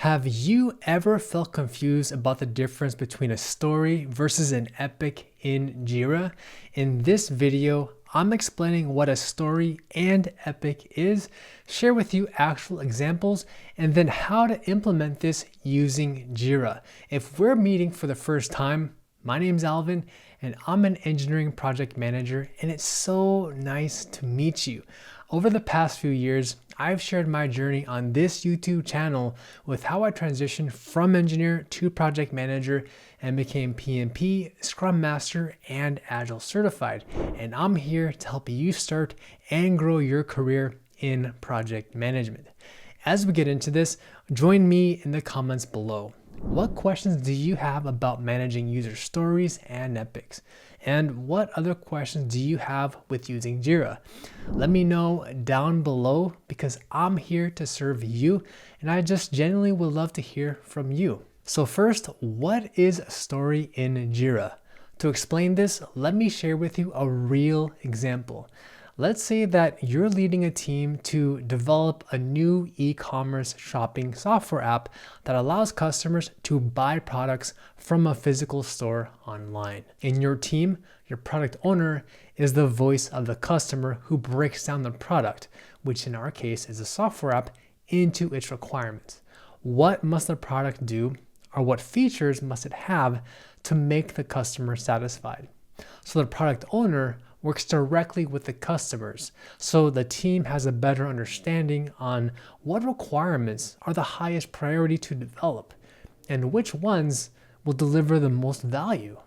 Have you ever felt confused about the difference between a story versus an epic in Jira? In this video, I'm explaining what a story and epic is, share with you actual examples, and then how to implement this using Jira. If we're meeting for the first time, my name's Alvin, and I'm an engineering project manager, and it's so nice to meet you. Over the past few years, I've shared my journey on this YouTube channel with how I transitioned from engineer to project manager and became PMP, Scrum Master, and Agile certified. And I'm here to help you start and grow your career in project management. As we get into this, join me in the comments below. What questions do you have about managing user stories and epics? And what other questions do you have with using Jira? Let me know down below because I'm here to serve you and I just genuinely would love to hear from you. So first, what is a story in Jira? To explain this, let me share with you a real example. Let's say that you're leading a team to develop a new e-commerce shopping software app that allows customers to buy products from a physical store online. In your team, your product owner is the voice of the customer who breaks down the product, which in our case is a software app, into its requirements. What must the product do, or what features must it have to make the customer satisfied? So the product owner works directly with the customers, so the team has a better understanding on what requirements are the highest priority to develop and which ones will deliver the most value.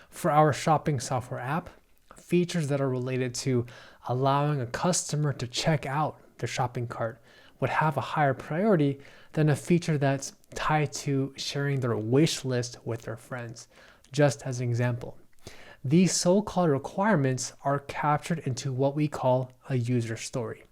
For our shopping software app, features that are related to allowing a customer to check out their shopping cart would have a higher priority than a feature that's tied to sharing their wish list with their friends, just as an example. These so-called requirements are captured into what we call a user story.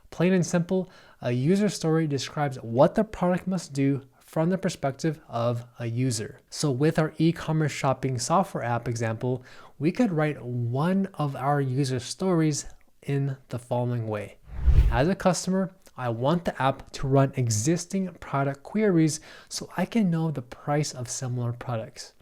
Plain and simple, a user story describes what the product must do from the perspective of a user. So with our e-commerce shopping software app example, we could write one of our user stories in the following way. As a customer, I want the app to run existing product queries so I can know the price of similar products.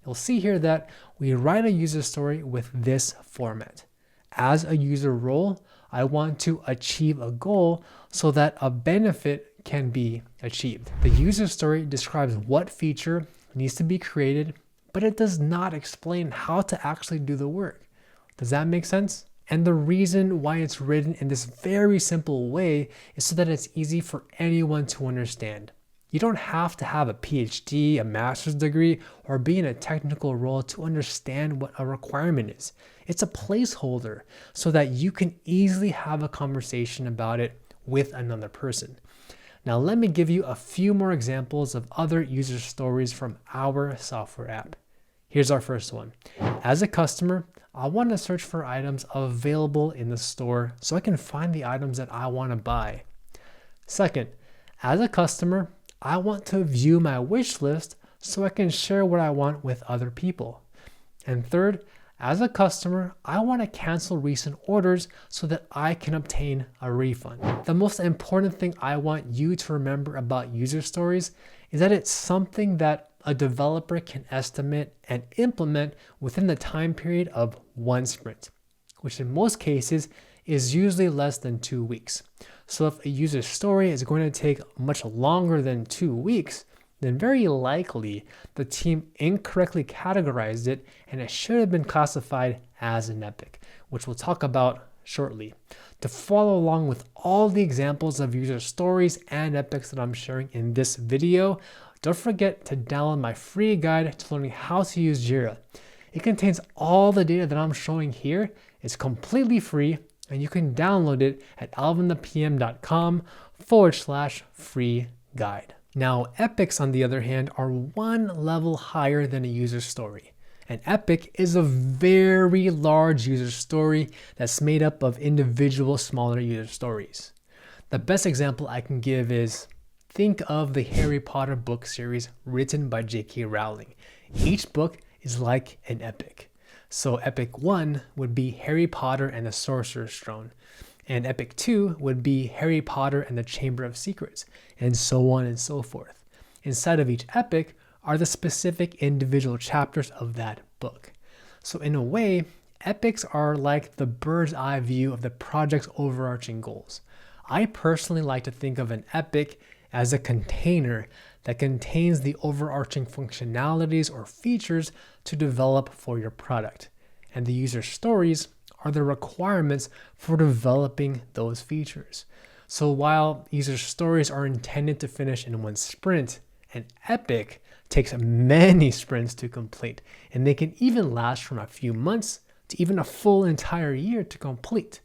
You'll see here that we write a user story with this format. As a user role, I want to achieve a goal so that a benefit can be achieved. The user story describes what feature needs to be created, but it does not explain how to actually do the work. Does that make sense? And the reason why it's written in this very simple way is so that it's easy for anyone to understand. You don't have to have a PhD, a master's degree, or be in a technical role to understand what a requirement is. It's a placeholder so that you can easily have a conversation about it with another person. Now let me give you a few more examples of other user stories from our software app. Here's our first one. As a customer, I want to search for items available in the store so I can find the items that I want to buy. Second, as a customer, I want to view my wish list so I can share what I want with other people. And third, as a customer, I want to cancel recent orders so that I can obtain a refund. The most important thing I want you to remember about user stories is that it's something that a developer can estimate and implement within the time period of one sprint, which in most cases is usually less than 2 weeks. So if a user story is going to take much longer than 2 weeks, then very likely the team incorrectly categorized it and it should have been classified as an epic, which we'll talk about shortly. To follow along with all the examples of user stories and epics that I'm sharing in this video, don't forget to download my free guide to learning how to use Jira. It contains all the data that I'm showing here. It's completely free, and you can download it at alvinthepm.com/free guide. Now, epics, on the other hand, are one level higher than a user story. An epic is a very large user story that's made up of individual smaller user stories. The best example I can give is, think of the Harry Potter book series written by J.K. Rowling. Each book is like an epic. So epic 1 would be Harry Potter and the Sorcerer's Stone. And epic 2 would be Harry Potter and the Chamber of Secrets, and so on and so forth. inside of each epic are the specific individual chapters of that book. So in a way, epics are like the bird's eye view of the project's overarching goals. I personally like to think of an epic as a container that contains the overarching functionalities or features to develop for your product. And the user stories are the requirements for developing those features. So while user stories are intended to finish in one sprint, an epic takes many sprints to complete, and they can even last from a few months to even a full entire year to complete.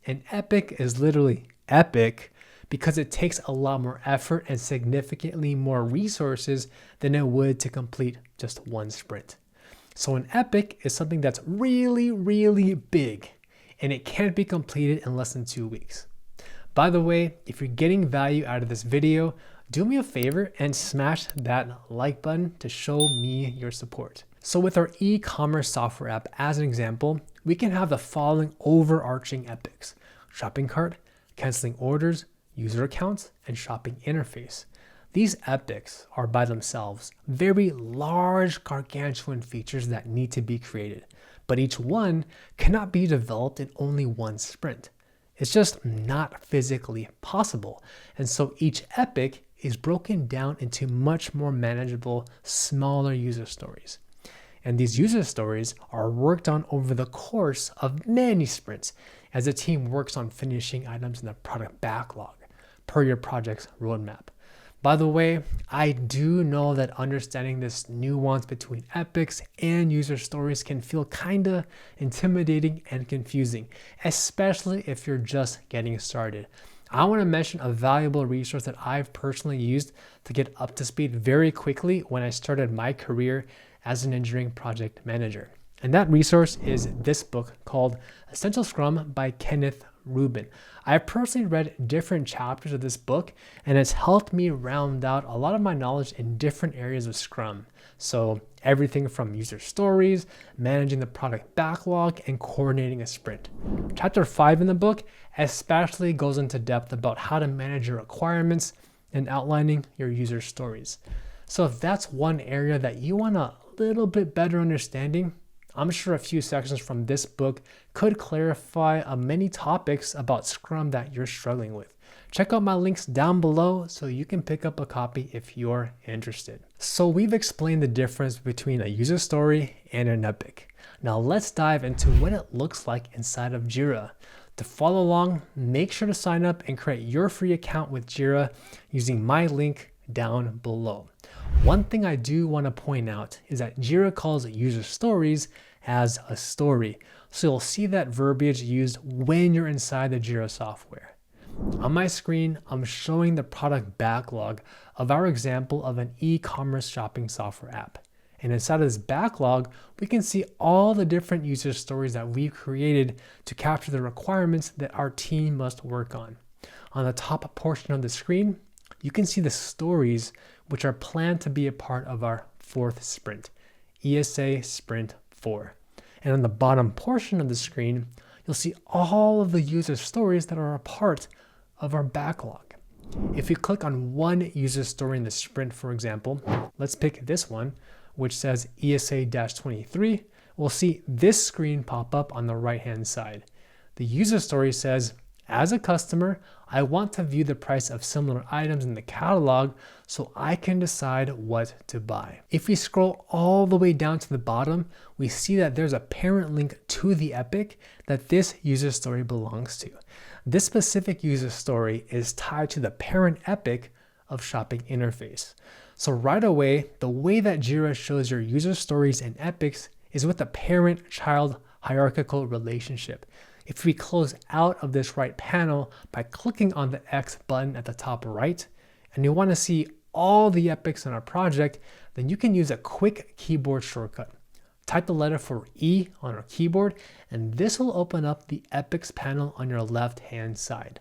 An epic is literally epic because it takes a lot more effort and significantly more resources than it would to complete just one sprint. So an epic is something that's really, really big, and it can't be completed in less than 2 weeks. By the way, if you're getting value out of this video, do me a favor and smash that like button to show me your support. So with our e-commerce software app as an example, we can have the following overarching epics: shopping cart, canceling orders, user accounts, and shopping interface. These epics are by themselves very large, gargantuan features that need to be created, but each one cannot be developed in only one sprint. It's just not physically possible. And so each epic is broken down into much more manageable, smaller user stories. And these user stories are worked on over the course of many sprints as the team works on finishing items in the product backlog per your project's roadmap. By the way, I do know that understanding this nuance between epics and user stories can feel kinda intimidating and confusing, especially if you're just getting started. I want to mention a valuable resource that I've personally used to get up to speed very quickly when I started my career as an engineering project manager. And that resource is this book called Essential Scrum by Kenneth Rubin. I personally read different chapters of this book, and it's helped me round out a lot of my knowledge in different areas of Scrum. So everything from user stories, managing the product backlog, and coordinating a sprint. Chapter 5 in the book especially goes into depth about how to manage your requirements and outlining your user stories. So if that's one area that you want a little bit better understanding, I'm sure a few sections from this book could clarify many topics about Scrum that you're struggling with. Check out my links down below so you can pick up a copy if you're interested. So we've explained the difference between a user story and an epic. Now let's dive into what it looks like inside of Jira. To follow along, make sure to sign up and create your free account with Jira using my link down below. One thing I do want to point out is that Jira calls user stories as a story. So you'll see that verbiage used when you're inside the Jira software. On my screen, I'm showing the product backlog of our example of an e-commerce shopping software app. And inside of this backlog, we can see all the different user stories that we've created to capture the requirements that our team must work on. On the top portion of the screen, you can see the stories which are planned to be a part of our 4th sprint, ESA Sprint 4. And on the bottom portion of the screen, you'll see all of the user stories that are a part of our backlog. If you click on one user story in the sprint, for example, let's pick this one, which says ESA-23, we'll see this screen pop up on the right-hand side. The user story says, as a customer, I want to view the price of similar items in the catalog so I can decide what to buy. If we scroll all the way down to the bottom, we see that there's a parent link to the epic that this user story belongs to. This specific user story is tied to the parent epic of shopping interface. So right away, the way that Jira shows your user stories and epics is with a parent-child hierarchical relationship. If we close out of this right panel by clicking on the X button at the top right, and you want to see all the epics in our project, then you can use a quick keyboard shortcut. Type the letter for E on our keyboard, and this will open up the epics panel on your left-hand side.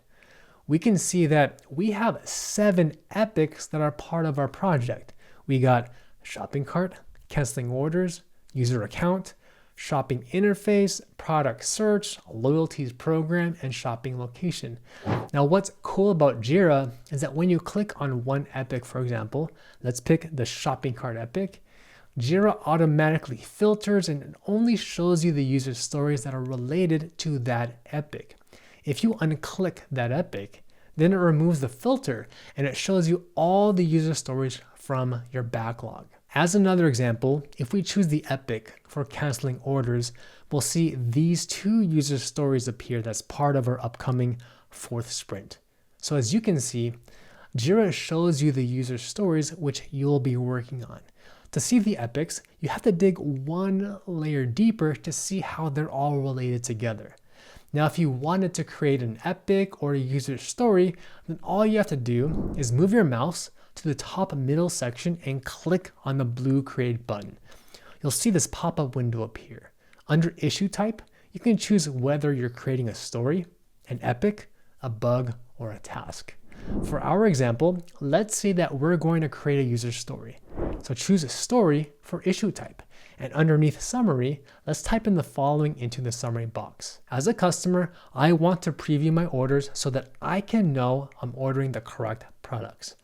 We can see that we have 7 epics that are part of our project. We got shopping cart, canceling orders, user account, shopping interface, product search, loyalties program, and shopping location. Now, what's cool about Jira is that when you click on one epic, for example, let's pick the shopping cart epic, Jira automatically filters and it only shows you the user stories that are related to that epic. If you unclick that epic, then it removes the filter and it shows you all the user stories from your backlog. As another example, if we choose the epic for canceling orders, we'll see these two user stories appear that's part of our upcoming 4th sprint. So as you can see, Jira shows you the user stories which you'll be working on. To see the epics, you have to dig one layer deeper to see how they're all related together. Now, if you wanted to create an epic or a user story, then all you have to do is move your mouse to the top middle section and click on the blue Create button. You'll see this pop-up window appear. Under issue type, you can choose whether you're creating a story, an epic, a bug, or a task. For our example, let's say that we're going to create a user story. So choose a story for issue type. And underneath summary, let's type in the following into the summary box. As a customer, I want to preview my orders so that I can know I'm ordering the correct products.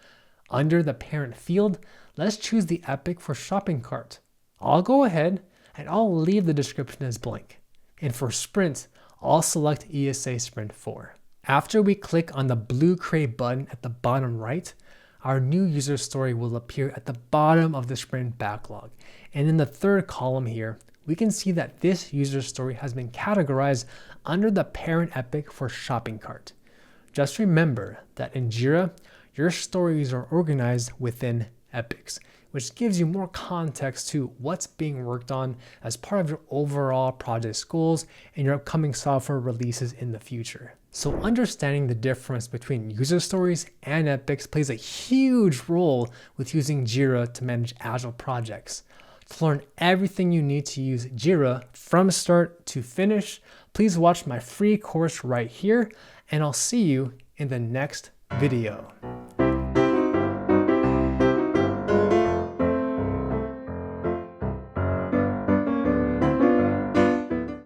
Under the parent field, let's choose the epic for shopping cart. I'll go ahead and I'll leave the description as blank. And for sprint, I'll select ESA Sprint 4. After we click on the blue Create button at the bottom right, our new user story will appear at the bottom of the sprint backlog. And in the third column here, we can see that this user story has been categorized under the parent epic for shopping cart. Just remember that in Jira, your stories are organized within epics, which gives you more context to what's being worked on as part of your overall project goals and your upcoming software releases in the future. So understanding the difference between user stories and epics plays a huge role with using Jira to manage agile projects. To learn everything you need to use Jira from start to finish, please watch my free course right here, and I'll see you in the next video.